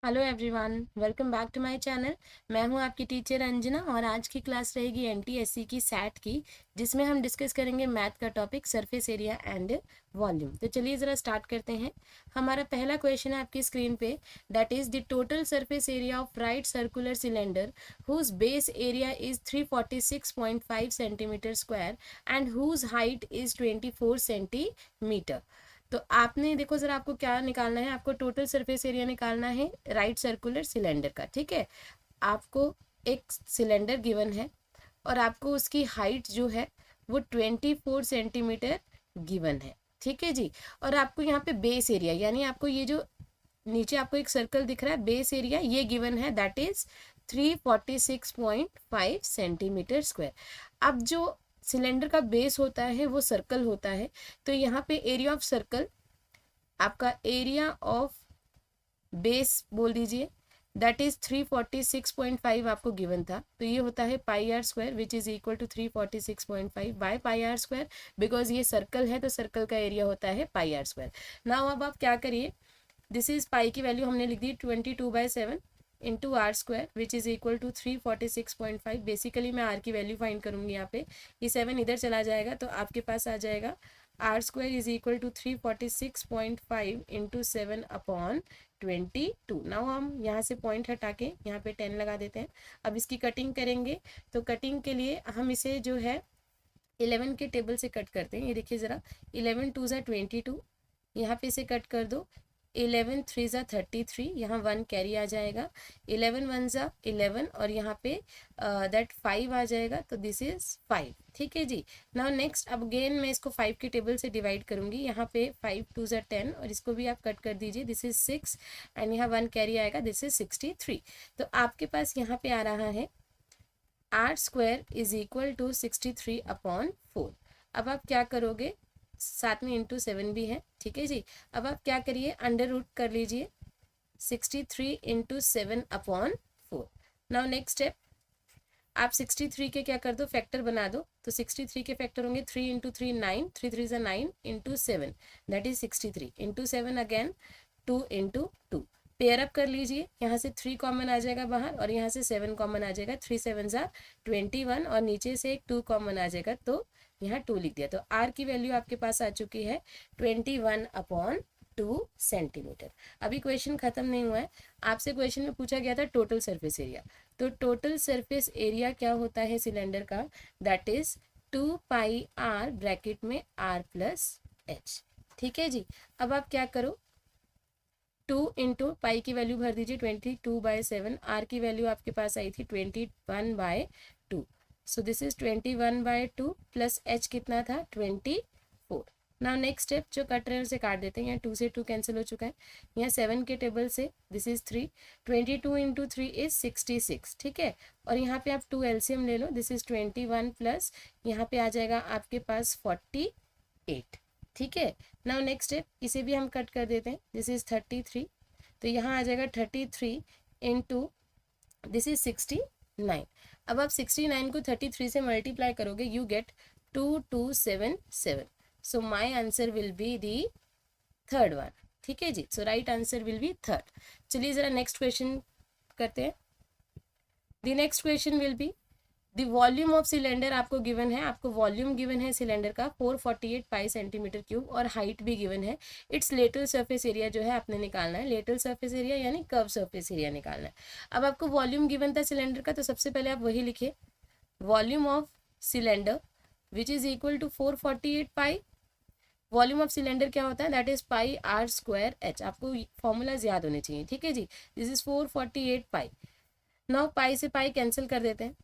Hello everyone, welcome back to my channel. मैं हूं आपकी टीचर अंजना और आज की क्लास रहेगी एनटीएससी की सैट की, जिसमें हम डिस्कस करेंगे मैथ का topic surface area and volume. तो चलिए ज़रा स्टार्ट करते हैं। हमारा पहला क्वेश्चन है आपकी स्क्रीन पे, that is the total surface area of right circular cylinder whose base area is 346.5 centimetre square and whose height is 24 centimetre. तो आपने देखो जरा, आपको क्या निकालना है, आपको टोटल सरफेस एरिया निकालना है राइट सर्कुलर सिलेंडर का। ठीक है, आपको एक सिलेंडर गिवन है और आपको उसकी हाइट जो है वो 24 सेंटीमीटर गिवन है। ठीक है जी। और आपको यहाँ पे बेस एरिया, यानी आपको ये जो नीचे आपको एक सर्कल दिख रहा है, बेस एरिया ये गिवन है, दैट इज 346.5 सेंटीमीटर स्क्वायर। अब जो सिलेंडर का बेस होता है वो सर्कल होता है, तो यहाँ पे एरिया ऑफ सर्कल, आपका एरिया ऑफ बेस बोल दीजिए, दैट इज 346.5 आपको गिवन था, तो ये होता है pi r square which is equal to 346.5 by pi r square. Because ये सर्कल है तो सर्कल का एरिया होता है पाई आर स्क्वायर। नाउ अब आप क्या करिए, दिस इज पाई की वैल्यू हमने लिख दी 22/7 into r square which is equal to 346.5। Basically मैं आर की वैल्यू फाइंड करूंगी, यहाँ पे ये 7 इधर चला जाएगा तो आपके पास आ जाएगा r square is equal to 346.5 into 7/22। Now हम यहाँ से पॉइंट हटा के यहाँ पे 10 लगा देते हैं। अब इसकी कटिंग करेंगे, तो कटिंग के लिए हम इसे जो है 11 के टेबल से कट करते हैं। ये देखिए ज़रा, 11 2 ज़ा 22, यहाँ पे इसे कट कर दो। 11 3 ज़ा 33, यहाँ 1 कैरी आ जाएगा। 11 1 ज़ा 11 और यहाँ पे दैट 5 आ जाएगा, तो दिस इज 5। ठीक है जी। नाउ नेक्स्ट, अब अगेन मैं इसको 5 के टेबल से डिवाइड करूंगी। यहाँ पे 5 2 ज़ा 10 और इसको भी आप कट कर दीजिए, दिस इज 6 एंड यहाँ 1 कैरी आएगा, दिस इज 63। तो आपके पास यहाँ पे आ रहा है r square is equal to 63/4। अब आप क्या करोगे, साथ में इंटू 7 भी है। ठीक है जी। अब आप क्या करिए, अंडर रूट कर लीजिए 63 इंटू 7/4। नाउ नेक्स्ट स्टेप, आप 63 के क्या कर दो, फैक्टर बना दो। तो 63 के फैक्टर होंगे 3 इंटू 3 9, 3 3 ज़ा 9 into 7, that is 63 into 7 again 2 into 2। Pair up कर लीजिए, यहाँ से 3 कॉमन आ जाएगा बाहर और यहाँ से 7 कॉमन आ जाएगा, 3 7 ज़ा 21 और नीचे से एक 2 कॉमन आ जाएगा, तो यहाँ 2 लिख दिया। तो आर की वैल्यू आपके पास आ चुकी है 21/2 सेंटीमीटर। अभी क्वेश्चन खत्म नहीं हुआ है, आपसे क्वेश्चन में पूछा गया था टोटल सरफेस एरिया। तो टोटल सरफेस एरिया क्या होता है सिलेंडर का, दैट इज 2πr ब्रैकेट में r प्लस h। ठीक है जी। अब आप क्या करो, 2 इंटू पाई की वैल्यू भर दीजिए 22/7, आर की वैल्यू आपके पास आई थी 21/2, so this is 21/2 plus H कितना था 24। नाउ नेक्स्ट स्टेप, जो कट रहे हैं उसे काट देते हैं। यहाँ 2 से 2 कैंसिल हो चुका है, यहाँ 7 के टेबल से दिस इज 3, 22 इंटू 3 इज 66। ठीक है, और यहाँ पे आप 2 एलसीएम ले लो, दिस इज 21 प्लस यहाँ पे आ जाएगा आपके पास 48। ठीक है, नाउ नेक्स्ट स्टेप, इसे भी हम कट कर देते हैं, दिस इज 33, तो यहाँ आ जाएगा 33 इंटू दिस इज 69। अब आप 69 को 33 से मल्टीप्लाई करोगे, you get 2277। So my answer will be the third one. ठीक है जी, so right answer will be third. चलिए जरा नेक्स्ट क्वेश्चन करते हैं। The next question will be the volume of cylinder आपको गिवन है, आपको वॉल्यूम गिवन है सिलेंडर का 448 पाई सेंटीमीटर क्यूब और हाइट भी गिवन है। इट्स लेटरल सरफेस एरिया जो है आपने निकालना है, लेटरल सरफेस एरिया यानी कर्व सरफेस एरिया निकालना है। अब आपको वॉल्यूम गिवन था सिलेंडर का, तो सबसे पहले आप वही लिखिए, volume of cylinder which is equal to 448 pi. Volume of cylinder क्या होता है, that is pi r square h. आपको फॉर्मूलाज याद होने चाहिए। ठीक है जी, this is 448 pi. Now pi से पाई कैंसिल कर देते हैं,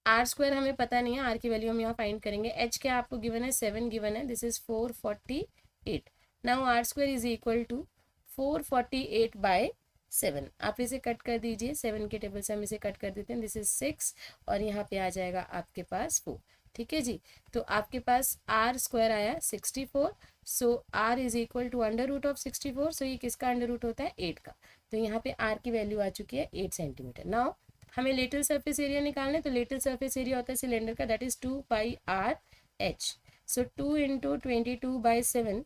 आर स्क्वायर हमें पता नहीं है, आर की वैल्यू हम यहाँ फाइंड करेंगे। एच क्या आपको गिवन है, 7 गिवन है, this is 448। Now r square is equal to 448/7। आप इसे कट कर दीजिए, 7 के टेबल से हम इसे कट कर देते हैं, दिस इज 6 और यहाँ पे आ जाएगा आपके पास 4। ठीक है जी, तो आपके पास आर स्क्वायर आया 64, so r is equal to under root of 64, so ये किसका अंडर रूट होता है, 8 का। तो यहाँ पे आर की वैल्यू आ चुकी है 8 सेंटीमीटर। नाउ हमें लेटरल सरफेस एरिया निकालना है, तो लेटरल सरफेस एरिया होता है सिलेंडर का, that is 2πr h। So 2 into 22/7,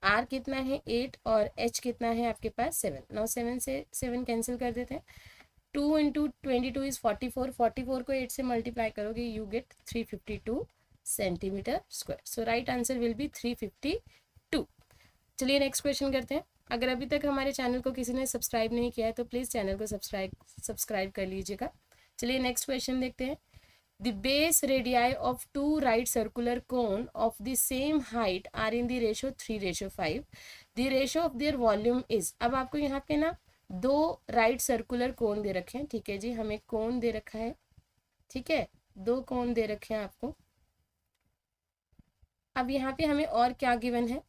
r कितना है 8 और एच कितना है आपके पास 7। नौ 7 से 7 कैंसिल कर देते हैं। 2 इंटू 22 इज 44, 44 को 8 से मल्टीप्लाई करोगे you gate 352 centimetre square. So right answer will B 352। चलिए नेक्स्ट क्वेश्चन करते हैं। अगर अभी तक हमारे चैनल को किसी ने सब्सक्राइब नहीं किया है तो प्लीज़ चैनल को सब्सक्राइब कर लीजिएगा। चलिए नेक्स्ट क्वेश्चन देखते हैं। The base radii of two right circular cone of the same height are in the ratio 3:5. The ratio of their volume is, अब आपको यहाँ पे ना दो राइट सर्कुलर कोन दे रखे हैं, ठीक है जी, हमें कोन दे रखा है, ठीक है, दो कोन दे रखे हैं आपको। अब यहाँ पे हमें और क्या गिवन है,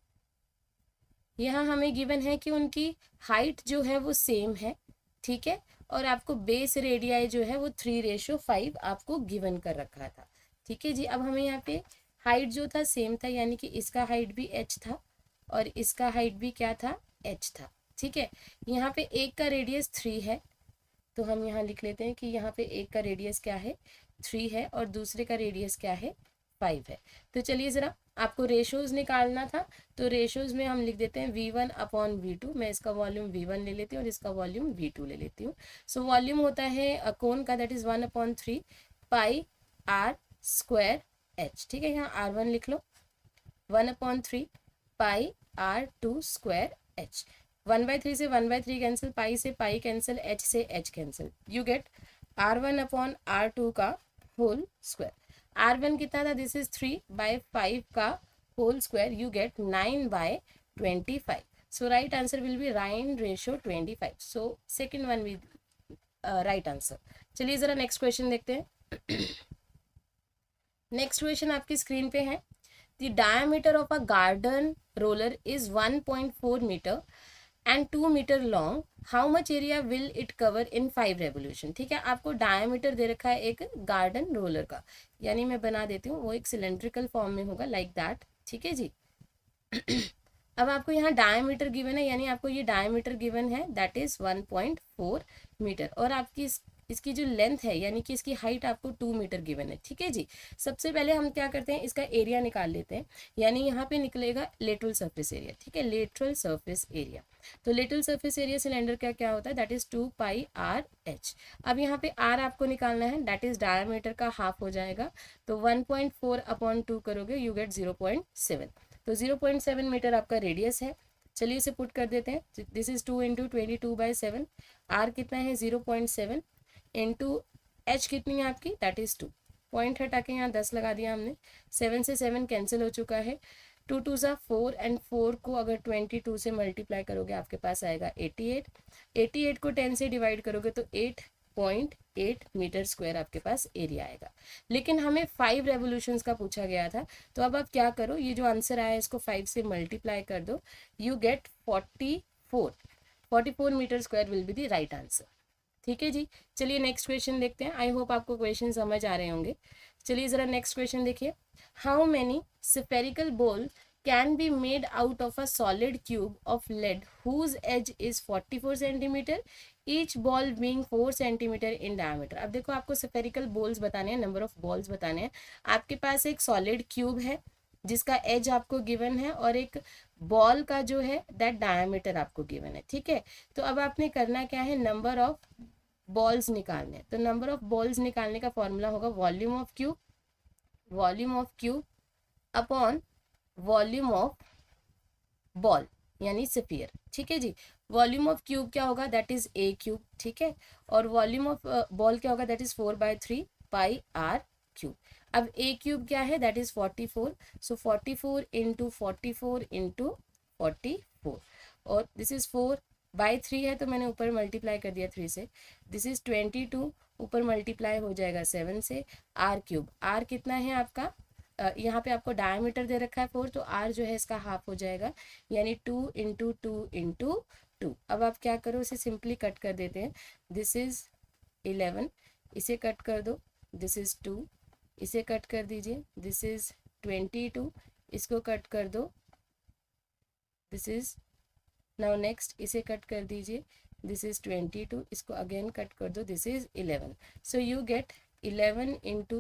यहाँ हमें गिवन है कि उनकी हाइट जो है वो सेम है, ठीक है, और आपको बेस रेडियाई जो है वो 3:5 आपको गिवन कर रखा था, ठीक है जी। अब हमें यहाँ पे हाइट जो था सेम था, यानी कि इसका हाइट भी h था और इसका हाइट भी क्या था, h था, ठीक है। यहाँ पे एक का रेडियस 3 है, तो हम यहाँ लिख लेते हैं कि यहाँ पे एक का रेडियस क्या है 3 है और दूसरे का रेडियस क्या है 5 है। तो चलिए ज़रा, आपको रेशोज निकालना था, तो रेशोज में हम लिख देते हैं V1/V2। मैं इसका वॉल्यूम V1 ले लेती हूँ और इसका वॉल्यूम V2 ले लेती हूँ। सो वॉल्यूम होता है कोन का, that is 1/3 pi r square h, ठीक है। यहाँ R1 लिख लो, 1/3 पाई R2 स्क्वायर h। 1/3 से 1/3 कैंसिल, पाई से पाई कैंसिल, h से h cancel, you get R1/R2 का होल स्क्वायर। R1 कितना था, दिस इज 3/5 का whole square, you get 9/25। So right answer will be 9:25। So second one will right answer. चलिए जरा next question देखते हैं। नेक्स्ट क्वेश्चन आपकी स्क्रीन पे है। The diameter of a garden roller is 1.4 metre and 2 metre long, how much area will it cover in 5 revolution, ठीक है। आपको डायमीटर दे रखा है एक गार्डन रोलर का, यानी मैं बना देती हूँ, वो एक सिलेंड्रिकल फॉर्म में होगा लाइक दैट, ठीक है जी। अब आपको यहाँ डायमीटर गिवन है, यानी आपको ये डायमीटर गिवन है दैट इज 1.4 मीटर, और आपकी इसकी जो लेंथ है यानी कि इसकी हाइट आपको 2 मीटर गिवन है, ठीक है जी। सबसे पहले हम क्या करते हैं, इसका एरिया निकाल लेते हैं, यानी यहाँ पे निकलेगा लेटरल सरफेस एरिया, ठीक है, लेटरल सरफेस एरिया। तो लेटरल सरफेस एरिया सिलेंडर का क्या होता है, दैट इज 2πRh। अब यहाँ पे r आपको निकालना है, दैट इज डायमीटर का हाफ हो जाएगा, तो 1.4/2 करोगे यू गेट 0.7। तो 0.7 मीटर आपका रेडियस है। चलिए इसे पुट कर देते हैं, दिस इज 2 इंटू 22/7, r कितना है 0.7 इंटू h कितनी है आपकी, दैट इज 2। पॉइंट हटा के यहाँ 10 लगा दिया हमने, 7 से 7 कैंसिल हो चुका है, 2 2 ज़ा 4 एंड 4 को अगर 22 से मल्टीप्लाई करोगे आपके पास आएगा 88। 88 को 10 से डिवाइड करोगे तो 8.8 मीटर स्क्वायर आपके पास एरिया आएगा। लेकिन हमें 5 रेवोल्यूशंस का पूछा गया था, तो अब आप क्या करो, ये जो आंसर आया है इसको 5 से मल्टीप्लाई कर दो, you get 44 metre square will be the right answer, ठीक है जी। चलिए नेक्स्ट क्वेश्चन देखते हैं, आई होप आपको क्वेश्चन समझ आ रहे होंगे। चलिए ज़रा नेक्स्ट क्वेश्चन देखिए। How many spherical ball can be made out of a solid cube of lead whose edge is 44 centimetre, each ball being 4 centimetre in diameter. अब देखो, आपको स्फेरिकल बॉल्स बताने हैं, नंबर ऑफ बॉल्स बताने हैं। आपके पास एक सॉलिड क्यूब है जिसका एज आपको गिवन है, और एक बॉल का जो है दैट डायमीटर आपको गिवन है, ठीक है। तो अब आपने करना क्या है, नंबर ऑफ बॉल्स निकालने। तो नंबर ऑफ बॉल्स निकालने का फॉर्मूला होगा volume of cube upon volume of ball यानी स्फीयर, ठीक है जी। वॉल्यूम ऑफ क्यूब क्या होगा, दैट इज a क्यूब, ठीक है, और वॉल्यूम ऑफ बॉल क्या होगा, that is 4/3 pi r cube. अब a क्यूब क्या है, that is 44, so 44 into 44 into 44, और दिस इज 4/3 है तो मैंने ऊपर मल्टीप्लाई कर दिया 3 से, दिस इज 22, ऊपर मल्टीप्लाई हो जाएगा 7 से, r क्यूब, r कितना है आपका, यहाँ पे आपको डायमीटर दे रखा है 4, तो r जो है इसका हाफ हो जाएगा, यानी 2 इंटू 2 इंटू 2। अब आप क्या करो, इसे सिंपली कट कर देते हैं, दिस इज 11, इसे कट कर दो, दिस इज 2, इसे कट कर दीजिए, दिस इज 22, इसको कट कर दो, दिस इज नाउ नेक्स्ट, इसे कट कर दीजिए, दिस इज 22, इसको अगेन कट कर दो, this is 11। So you gate 11 into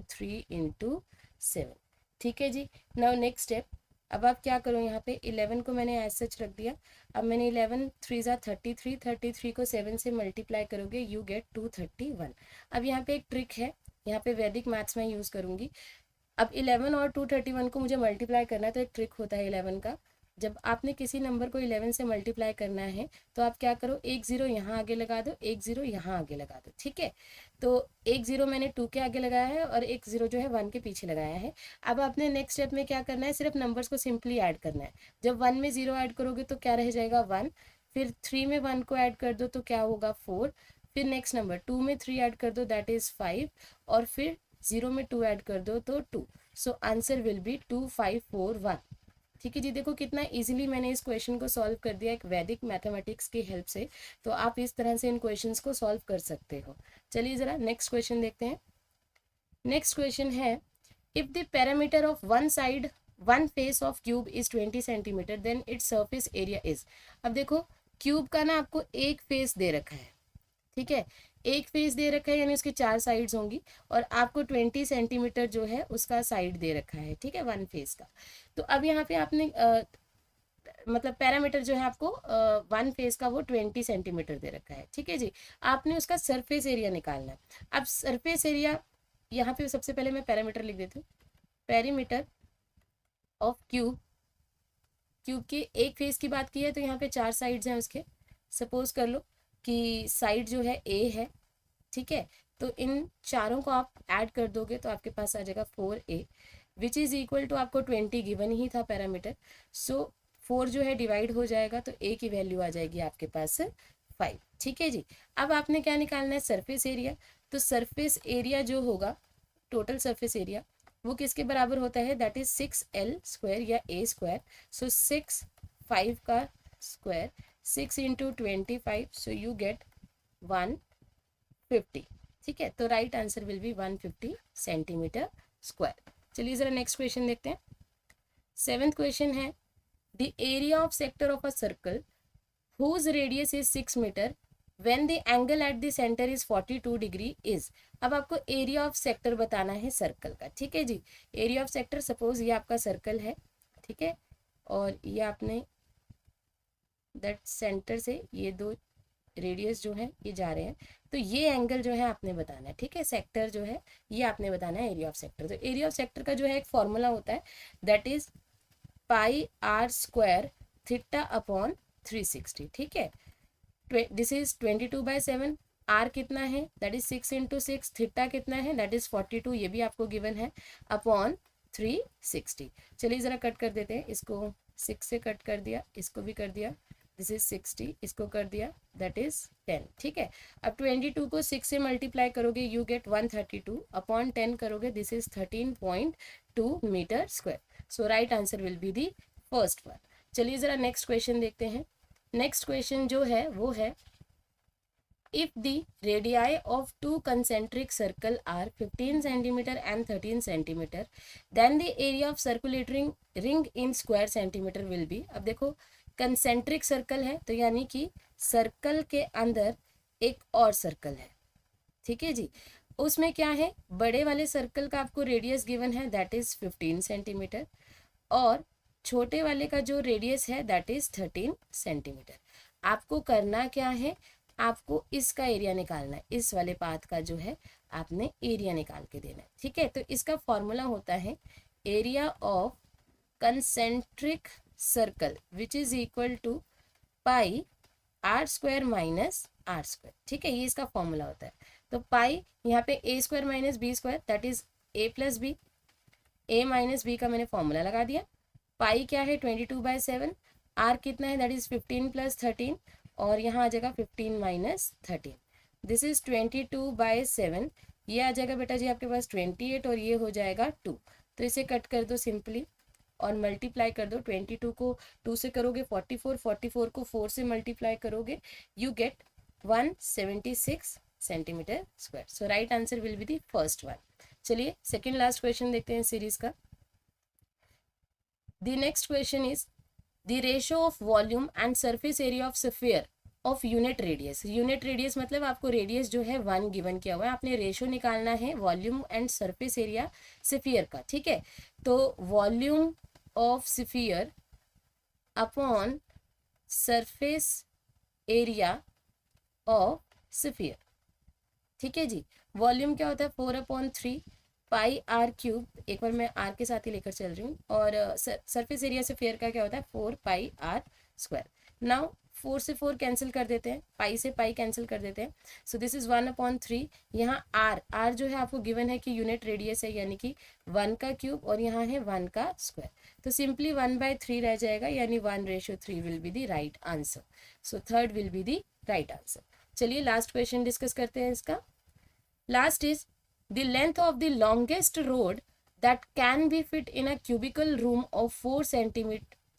3 into 7, ठीक है जी। नाउ नेक्स्ट स्टेप, अब आप क्या करो, यहाँ पे 11 को मैंने एज सच रख दिया। अब मैंने 11 3 ज़ा 33, 33 को 7 से मल्टीप्लाई करोगे यू गेट 231। अब यहाँ पे एक ट्रिक है, यहाँ पे वैदिक मैथ्स में यूज़ करूँगी। अब 11 और 231 को मुझे मल्टीप्लाई करना है, तो एक ट्रिक होता है 11 का। जब आपने किसी नंबर को 11 से मल्टीप्लाई करना है तो आप क्या करो, एक ज़ीरो यहाँ आगे लगा दो, एक ज़ीरो यहाँ आगे लगा दो, ठीक है। तो एक ज़ीरो मैंने 2 के आगे लगाया है और एक ज़ीरो जो है 1 के पीछे लगाया है। अब आपने नेक्स्ट स्टेप में क्या करना है, सिर्फ नंबर्स को सिंपली ऐड करना है। जब 1 में 0 ऐड करोगे तो क्या रह जाएगा 1, फिर 3 में 1 को ऐड कर दो तो क्या होगा 4, फिर नेक्स्ट नंबर 2 में 3 ऐड कर दो दैट इज़ 5, और फिर 0 में 2 ऐड कर दो तो 2। So answer will B 2541। ठीक है जी, देखो कितना इजीली मैंने इस क्वेश्चन को सॉल्व कर दिया एक वैदिक मैथमेटिक्स की हेल्प से। तो आप इस तरह से इन क्वेश्चंस को सॉल्व कर सकते हो। चलिए ज़रा नेक्स्ट क्वेश्चन देखते हैं। नेक्स्ट क्वेश्चन है, if the parameter of one side one face of cube is 20 centimetre then its surface area is. अब देखो क्यूब का ना आपको एक फेस दे रखा है, ठीक है, एक फेस दे रखा है यानी उसकी 4 साइड्स होंगी, और आपको 20 सेंटीमीटर जो है उसका साइड दे रखा है, ठीक है, वन फेस का। तो अब यहाँ पे आपने मतलब पैरामीटर जो है आपको वन फेस का वो 20 सेंटीमीटर दे रखा है, ठीक है जी। आपने उसका सरफेस एरिया निकालना है। अब सरफेस एरिया यहाँ पे सबसे पहले मैं पैरामीटर लिख देती हूँ, पेरीमीटर ऑफ क्यूब। क्यूब के एक फेस की बात की है तो यहाँ पे 4 साइड्स हैं उसके। सपोज कर लो कि साइड जो है ए है, ठीक है, तो इन चारों को आप ऐड कर दोगे तो आपके पास आ जाएगा 4a which is equal to, आपको 20 गिवन ही था पैरामीटर। सो 4 जो है डिवाइड हो जाएगा तो a की वैल्यू आ जाएगी आपके पास 5, ठीक है जी। अब आपने क्या निकालना है, सरफेस एरिया। तो सरफेस एरिया जो होगा, टोटल सरफेस एरिया, वो किसके बराबर होता है, दैट इज 6l स्क्वायर या a स्क्वायर। सो 6 5 का square 6 into 25, so you get 150, ठीक है। तो right answer will be 150 centimetre square. चलिए जरा नेक्स्ट क्वेश्चन देखते हैं। 7th क्वेश्चन है, the area of sector of a circle whose radius is 6 metre when the angle at the center is 42 degree is। अब आपको एरिया ऑफ सेक्टर बताना है circle का, ठीक है जी। एरिया ऑफ सेक्टर, सपोज ये आपका सर्कल है, ठीक है, और ये आपने दैट सेंटर से ये दो रेडियस जो है ये जा रहे हैं, तो ये एंगल जो है आपने बताना है, ठीक है। सेक्टर जो है ये आपने बताना है एरिया ऑफ सेक्टर। तो एरिया ऑफ सेक्टर का जो है एक फॉर्मूला होता है, that is pi r square theta upon 360, ठीक है। This is 22/7। आर कितना है, दैट इज 6 इंटू 6। थीटा कितना है, दैट इज 42, ये भी आपको गिवन है, अपॉन 360। चलिए ज़रा कट कर देते हैं इसको, 6 से कट कर दिया, इसको भी कर दिया, दिस इज 60, इसको कर दिया, दैट इज 10, ठीक है। अब 22 को 6 से मल्टीप्लाई करोगे यू गेट 132, अपॉन 10 करोगे this is 13.2 metre square. So right answer will be the first one. चलिए ज़रा नेक्स्ट क्वेश्चन देखते हैं। नेक्स्ट क्वेश्चन जो है वो है, if the radii of two concentric circle are 15 centimeter and 13 centimeter then the area of circulating ring in square centimeter will be। अब देखो कंसेंट्रिक सर्कल है तो यानी कि सर्कल के अंदर एक और सर्कल है, ठीक है जी। उसमें क्या है, बड़े वाले सर्कल का आपको रेडियस गिवन है दैट इज 15 सेंटीमीटर, और छोटे वाले का जो रेडियस है दैट इज 13 सेंटीमीटर। आपको करना क्या है, आपको इसका एरिया निकालना है, इस वाले पाथ का जो है आपने एरिया निकाल के देना है, ठीक है। तो इसका फॉर्मूला होता है area of concentric circle which is equal to pi r square minus r square, ठीक है, ये इसका फॉर्मूला होता है। तो पाई यहाँ पे a square minus b square that is a plus b, a minus b का मैंने फॉर्मूला लगा दिया। पाई क्या है 22/7, आर कितना है दैट इज 15 + 13, और यहाँ आ जाएगा 15 - 13, दिस इज 22/7। ये आ जाएगा बेटा जी आपके पास 28 और ये हो जाएगा 2। तो इसे कट कर दो सिंपली और मल्टीप्लाई कर दो। 22 को 2 से करोगे 44, 44 को 4 से मल्टीप्लाई करोगे you gate 176 centimetre square. So right answer will be the first one. चलिए सेकेंड लास्ट क्वेश्चन देखते हैं सीरीज का। The next question is the ratio of volume and surface area of sphere of unit radius. Unit radius मतलब आपको radius जो है 1 given किया हुआ है, आपने रेशियो निकालना है volume and surface area sphere का, ठीक है। तो volume of sphere upon surface area of sphere. ठीक है जी। वॉल्यूम क्या होता है 4/3 पाई आर क्यूब, एक बार मैं आर के साथ ही लेकर चल रही हूँ, और सरफेस एरिया से फेयर का क्या होता है 4 पाई आर स्क्वायर। नाउ 4 से 4 कैंसिल कर देते हैं, पाई से पाई कैंसिल कर देते हैं, सो दिस इज 1/3। यहाँ आर जो है आपको गिवन है कि यूनिट रेडियस है, यानी कि 1 का क्यूब, और यहाँ है 1 का स्क्वायर, तो सिंपली 1/3 रह जाएगा, यानी 1:3 will be the right answer. So third will be the right answer. चलिए लास्ट क्वेश्चन डिस्कस करते हैं इसका। Last is the length of the longest rod that can be fit in a cubicle room of 4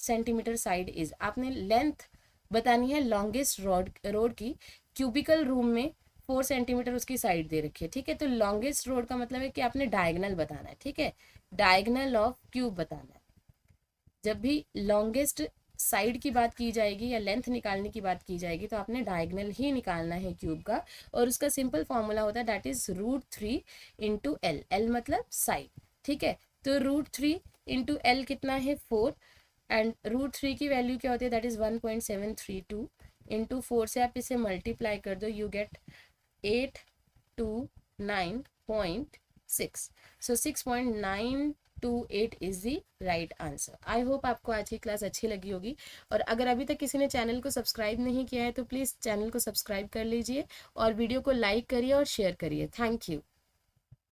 centimeter side is। आपने length बतानी है longest road की, cubicle room में 4 centimetre उसकी साइड दे रखी है। ठीक है, तो लॉन्गेस्ट रोड का मतलब है कि आपने डायगनल बताना है। ठीक है, डायगनल ऑफ क्यूब बताना है। जब भी लॉन्गेस्ट साइड की बात की जाएगी या लेंथ निकालने की बात की जाएगी तो आपने डायगनल ही निकालना है क्यूब का, और उसका सिंपल फॉर्मूला होता है that is √3 into L. L मतलब साइड। ठीक है, तो √3 इंटू एल कितना है 4, एंड √3 की वैल्यू क्या होती है दैट इज 1.732 इंटू 4 से आप इसे मल्टीप्लाई कर दो, you gate 829.6। So 6.928 is the right answer. I hope आपको आज की क्लास अच्छी लगी होगी, और अगर अभी तक किसी ने चैनल को सब्सक्राइब नहीं किया है तो प्लीज़ चैनल को सब्सक्राइब कर लीजिए, और वीडियो को लाइक करिए और शेयर करिए। Thank you.